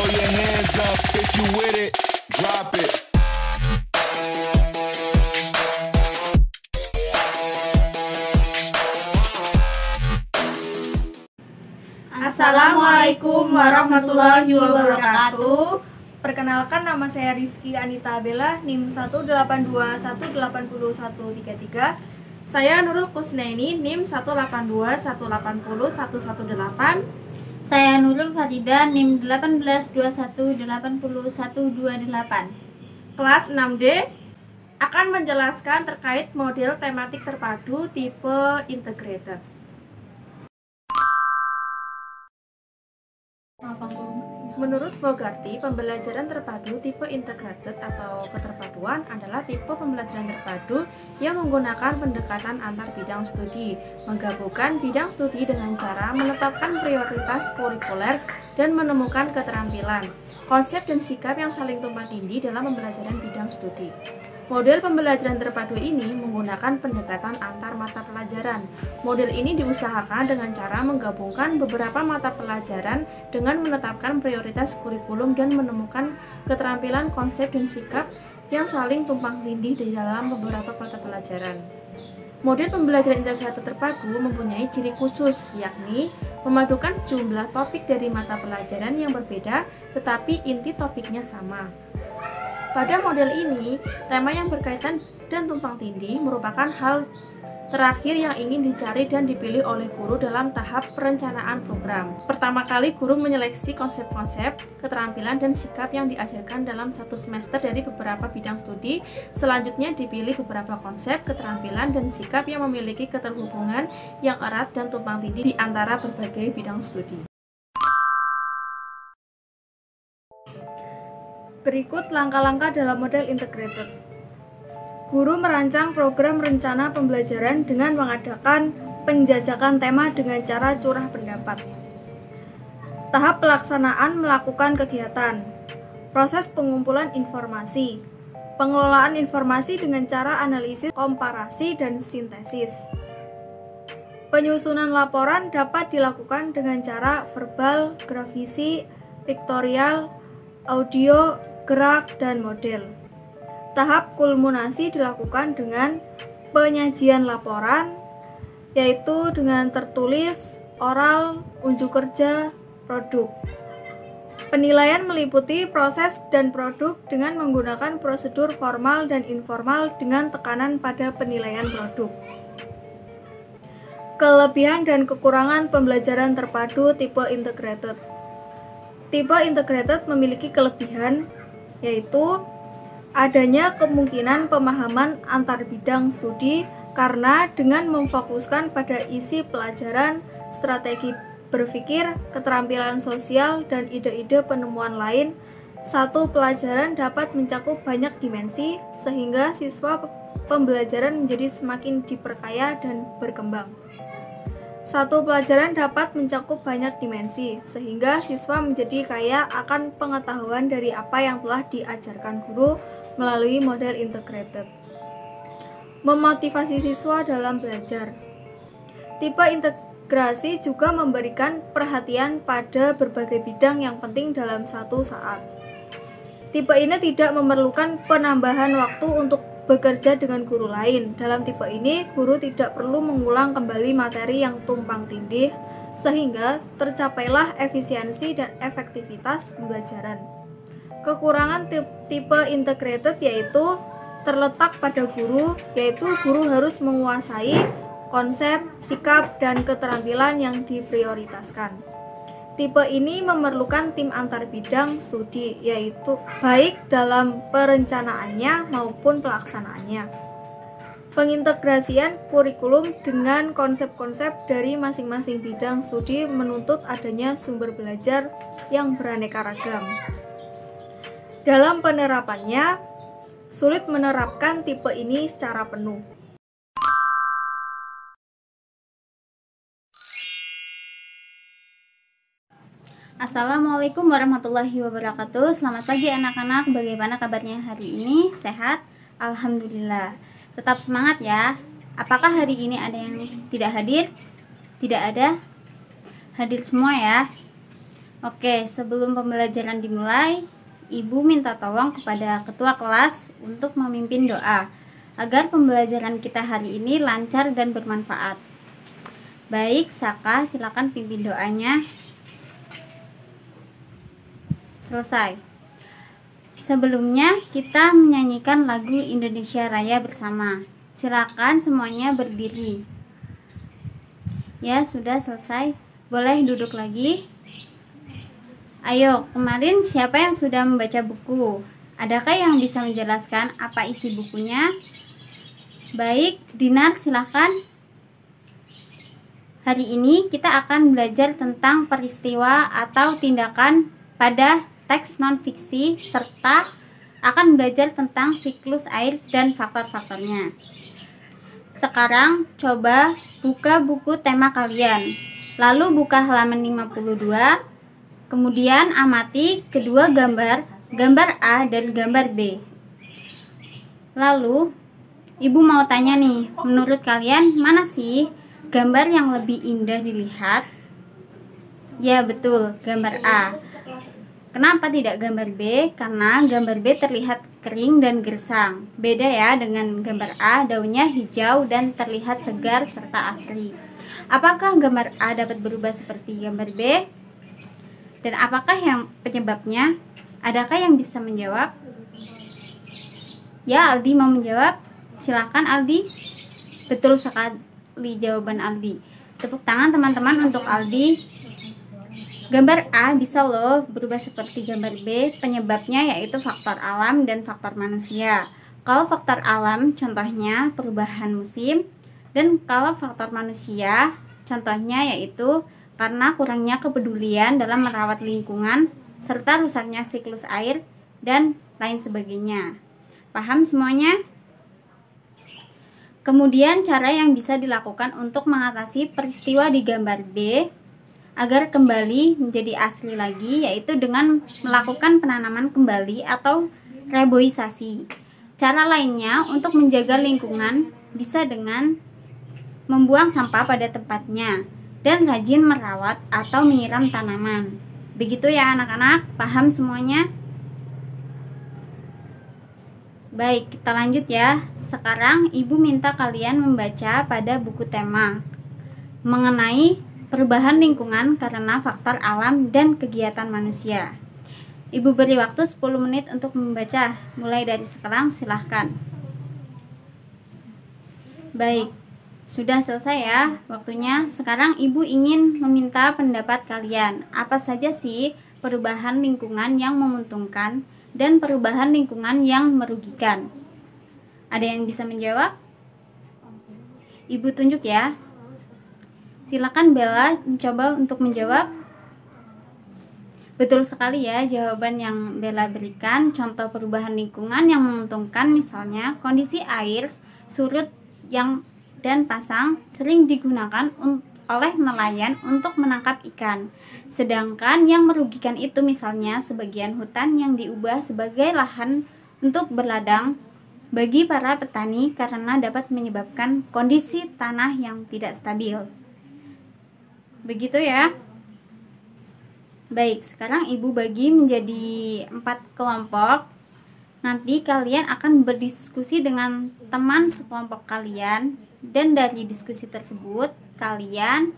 Throw your hands up if you with it. Drop it. Assalamualaikum warahmatullahi wabarakatuh. Perkenalkan, nama saya Rizky Anita Bella, NIM 182180133. Saya Nurul Kusnaini, NIM 182180118. Saya Nurul Farida, NIM 1821811128. Kelas 6D akan menjelaskan terkait model tematik terpadu tipe integrated. Menurut Fogarty, pembelajaran terpadu tipe integrated atau keterpaduan adalah tipe pembelajaran terpadu yang menggunakan pendekatan antar bidang studi, menggabungkan bidang studi dengan cara menetapkan prioritas kurikuler dan menemukan keterampilan, konsep dan sikap yang saling tumpang tindih dalam pembelajaran bidang studi. Model pembelajaran terpadu ini menggunakan pendekatan antar mata pelajaran. Model ini diusahakan dengan cara menggabungkan beberapa mata pelajaran dengan menetapkan prioritas kurikulum dan menemukan keterampilan, konsep, dan sikap yang saling tumpang tindih di dalam beberapa mata pelajaran. Model pembelajaran integrated terpadu mempunyai ciri khusus, yakni memadukan sejumlah topik dari mata pelajaran yang berbeda tetapi inti topiknya sama. Pada model ini, tema yang berkaitan dan tumpang tindih merupakan hal terakhir yang ingin dicari dan dipilih oleh guru dalam tahap perencanaan program. Pertama kali, guru menyeleksi konsep-konsep, keterampilan, dan sikap yang diajarkan dalam satu semester dari beberapa bidang studi. Selanjutnya dipilih beberapa konsep, keterampilan, dan sikap yang memiliki keterhubungan yang erat dan tumpang tindih di antara berbagai bidang studi. Berikut langkah-langkah dalam model integrated. Guru merancang program rencana pembelajaran dengan mengadakan penjajakan tema dengan cara curah pendapat. Tahap pelaksanaan melakukan kegiatan. Proses pengumpulan informasi. Pengelolaan informasi dengan cara analisis, komparasi, dan sintesis. Penyusunan laporan dapat dilakukan dengan cara verbal, grafisi, piktorial, audio, gerak, dan model. Tahap kulminasi dilakukan dengan penyajian laporan, yaitu dengan tertulis, oral, unjuk kerja, produk. Penilaian meliputi proses dan produk dengan menggunakan prosedur formal dan informal dengan tekanan pada penilaian produk. Kelebihan dan kekurangan pembelajaran terpadu tipe integrated. Tipe integrated memiliki kelebihan, yaitu adanya kemungkinan pemahaman antar bidang studi karena dengan memfokuskan pada isi pelajaran, strategi berpikir, keterampilan sosial, dan ide-ide penemuan lain, satu pelajaran dapat mencakup banyak dimensi sehingga siswa pembelajaran menjadi semakin diperkaya dan berkembang. Satu pelajaran dapat mencakup banyak dimensi, sehingga siswa menjadi kaya akan pengetahuan dari apa yang telah diajarkan guru melalui model integrated. Memotivasi siswa dalam belajar. Tipe integrasi juga memberikan perhatian pada berbagai bidang yang penting dalam satu saat. Tipe ini tidak memerlukan penambahan waktu untuk bekerja dengan guru lain. Dalam tipe ini, guru tidak perlu mengulang kembali materi yang tumpang tindih, sehingga tercapailah efisiensi dan efektivitas pembelajaran. Kekurangan tipe integrated yaitu terletak pada guru, yaitu guru harus menguasai konsep, sikap, dan keterampilan yang diprioritaskan. Tipe ini memerlukan tim antar bidang studi, yaitu baik dalam perencanaannya maupun pelaksanaannya. Pengintegrasian kurikulum dengan konsep-konsep dari masing-masing bidang studi menuntut adanya sumber belajar yang beraneka ragam. Dalam penerapannya, sulit menerapkan tipe ini secara penuh. Assalamualaikum warahmatullahi wabarakatuh. Selamat pagi anak-anak, bagaimana kabarnya hari ini? Sehat? Alhamdulillah. Tetap semangat ya. Apakah hari ini ada yang tidak hadir? Tidak ada? Hadir semua ya. Oke, sebelum pembelajaran dimulai, Ibu minta tolong kepada ketua kelas untuk memimpin doa agar pembelajaran kita hari ini lancar dan bermanfaat. Baik, Saka, silakan pimpin doanya. Selesai. Sebelumnya kita menyanyikan lagu Indonesia Raya bersama. Silakan semuanya berdiri. Ya, sudah selesai. Boleh duduk lagi. Ayo, kemarin siapa yang sudah membaca buku? Adakah yang bisa menjelaskan apa isi bukunya? Baik, Dinar, silakan. Hari ini kita akan belajar tentang peristiwa atau tindakan pada teks non-fiksi serta akan belajar tentang siklus air dan faktor-faktornya. Sekarang coba buka buku tema kalian. Lalu buka halaman 52. Kemudian amati kedua gambar A dan gambar B. Lalu Ibu mau tanya nih, menurut kalian mana sih gambar yang lebih indah dilihat? Ya betul, gambar A. Kenapa tidak gambar B? Karena gambar B terlihat kering dan gersang. Beda ya dengan gambar A, daunnya hijau dan terlihat segar serta asri. Apakah gambar A dapat berubah seperti gambar B? Dan apakah yang penyebabnya? Adakah yang bisa menjawab? Ya, Aldi mau menjawab. Silakan Aldi. Betul sekali jawaban Aldi. Tepuk tangan teman-teman untuk Aldi. Gambar A bisa loh berubah seperti gambar B. Penyebabnya yaitu faktor alam dan faktor manusia. Kalau faktor alam contohnya perubahan musim, dan kalau faktor manusia contohnya yaitu karena kurangnya kepedulian dalam merawat lingkungan serta rusaknya siklus air dan lain sebagainya. Paham semuanya? Kemudian cara yang bisa dilakukan untuk mengatasi peristiwa di gambar B agar kembali menjadi asli lagi yaitu dengan melakukan penanaman kembali atau reboisasi. Cara lainnya untuk menjaga lingkungan bisa dengan membuang sampah pada tempatnya dan rajin merawat atau menyiram tanaman. Begitu ya anak-anak, paham semuanya? Baik, kita lanjut ya. Sekarang Ibu minta kalian membaca pada buku tema mengenai perubahan lingkungan karena faktor alam dan kegiatan manusia. Ibu beri waktu 10 menit untuk membaca. Mulai dari sekarang, silahkan. Baik, sudah selesai ya waktunya. Sekarang Ibu ingin meminta pendapat kalian. Apa saja sih perubahan lingkungan yang menguntungkan dan perubahan lingkungan yang merugikan? Ada yang bisa menjawab? Ibu tunjuk ya. Silakan Bella mencoba untuk menjawab. Betul sekali ya jawaban yang Bella berikan. Contoh perubahan lingkungan yang menguntungkan misalnya kondisi air surut yang dan pasang sering digunakan oleh nelayan untuk menangkap ikan. Sedangkan yang merugikan itu misalnya sebagian hutan yang diubah sebagai lahan untuk berladang bagi para petani karena dapat menyebabkan kondisi tanah yang tidak stabil. Begitu ya. Baik, sekarang Ibu bagi menjadi 4 kelompok. Nanti kalian akan berdiskusi dengan teman sekelompok kalian. Dan dari diskusi tersebut kalian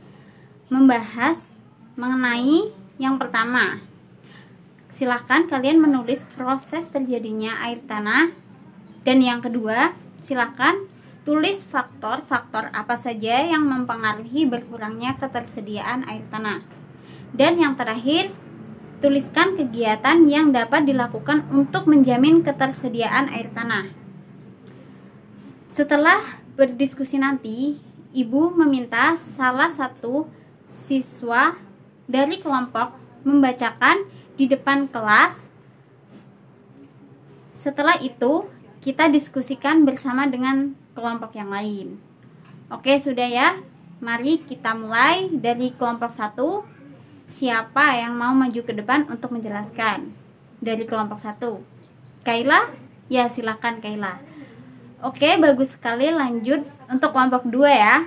membahas mengenai yang pertama. Silakan kalian menulis proses terjadinya air tanah. Dan yang kedua, silakan tulis faktor-faktor apa saja yang mempengaruhi berkurangnya ketersediaan air tanah. Dan yang terakhir, tuliskan kegiatan yang dapat dilakukan untuk menjamin ketersediaan air tanah. Setelah berdiskusi nanti, Ibu meminta salah satu siswa dari kelompok membacakan di depan kelas. Setelah itu, kita diskusikan bersama dengan kelompok yang lain. Oke, sudah ya. Mari kita mulai dari kelompok 1. Siapa yang mau maju ke depan untuk menjelaskan? Dari kelompok 1. Kaila? Ya, silakan Kaila. Oke, bagus sekali. Lanjut untuk kelompok 2 ya.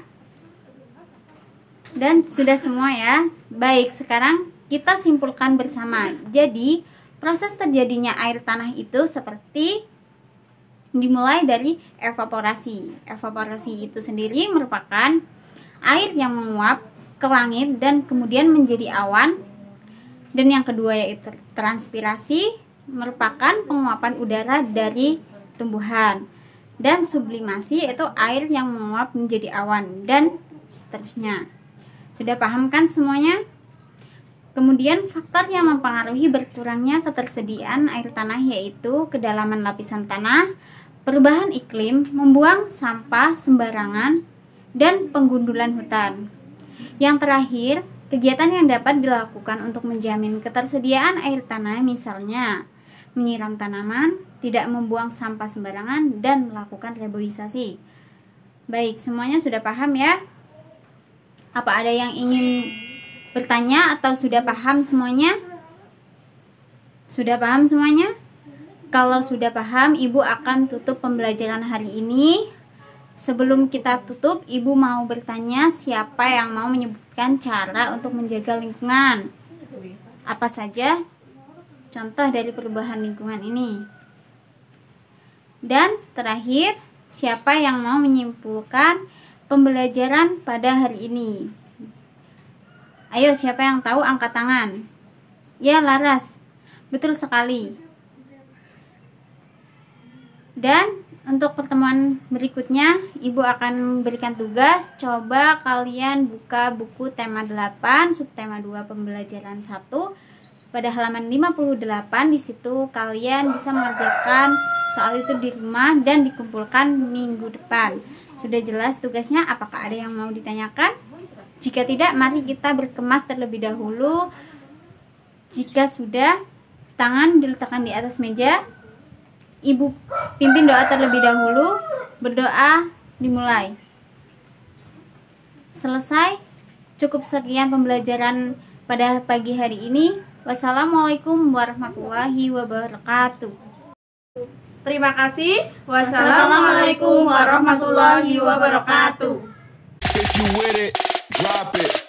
Dan sudah semua ya. Baik, sekarang kita simpulkan bersama. Jadi, proses terjadinya air tanah itu seperti dimulai dari evaporasi. Evaporasi itu sendiri merupakan air yang menguap ke langit dan kemudian menjadi awan. Dan yang kedua yaitu transpirasi, merupakan penguapan udara dari tumbuhan. Dan sublimasi yaitu air yang menguap menjadi awan, dan seterusnya. Sudah paham kan semuanya? Kemudian faktor yang mempengaruhi berkurangnya ketersediaan air tanah yaitu kedalaman lapisan tanah, perubahan iklim, membuang sampah sembarangan, dan penggundulan hutan. Yang terakhir, kegiatan yang dapat dilakukan untuk menjamin ketersediaan air tanah misalnya menyiram tanaman, tidak membuang sampah sembarangan, dan melakukan reboisasi. Baik, semuanya sudah paham ya? Apa ada yang ingin bertanya atau sudah paham semuanya? Sudah paham semuanya? Kalau sudah paham, Ibu akan tutup pembelajaran hari ini. Sebelum kita tutup, Ibu mau bertanya siapa yang mau menyebutkan cara untuk menjaga lingkungan. Apa saja contoh dari perubahan lingkungan ini? Dan terakhir, siapa yang mau menyimpulkan pembelajaran pada hari ini? Ayo, siapa yang tahu angkat tangan? Ya, Laras. Betul sekali. Dan untuk pertemuan berikutnya, Ibu akan berikan tugas. Coba kalian buka buku tema 8, subtema 2 pembelajaran 1 pada halaman 58. Di situ kalian bisa mengerjakan soal itu di rumah dan dikumpulkan minggu depan. Sudah jelas tugasnya? Apakah ada yang mau ditanyakan? Jika tidak, mari kita berkemas terlebih dahulu. Jika sudah, tangan diletakkan di atas meja. Ibu pimpin doa terlebih dahulu. Berdoa dimulai. Selesai. Cukup sekian pembelajaran pada pagi hari ini. Wassalamualaikum warahmatullahi wabarakatuh. Terima kasih. Wassalamualaikum warahmatullahi wabarakatuh. If you with it, drop it.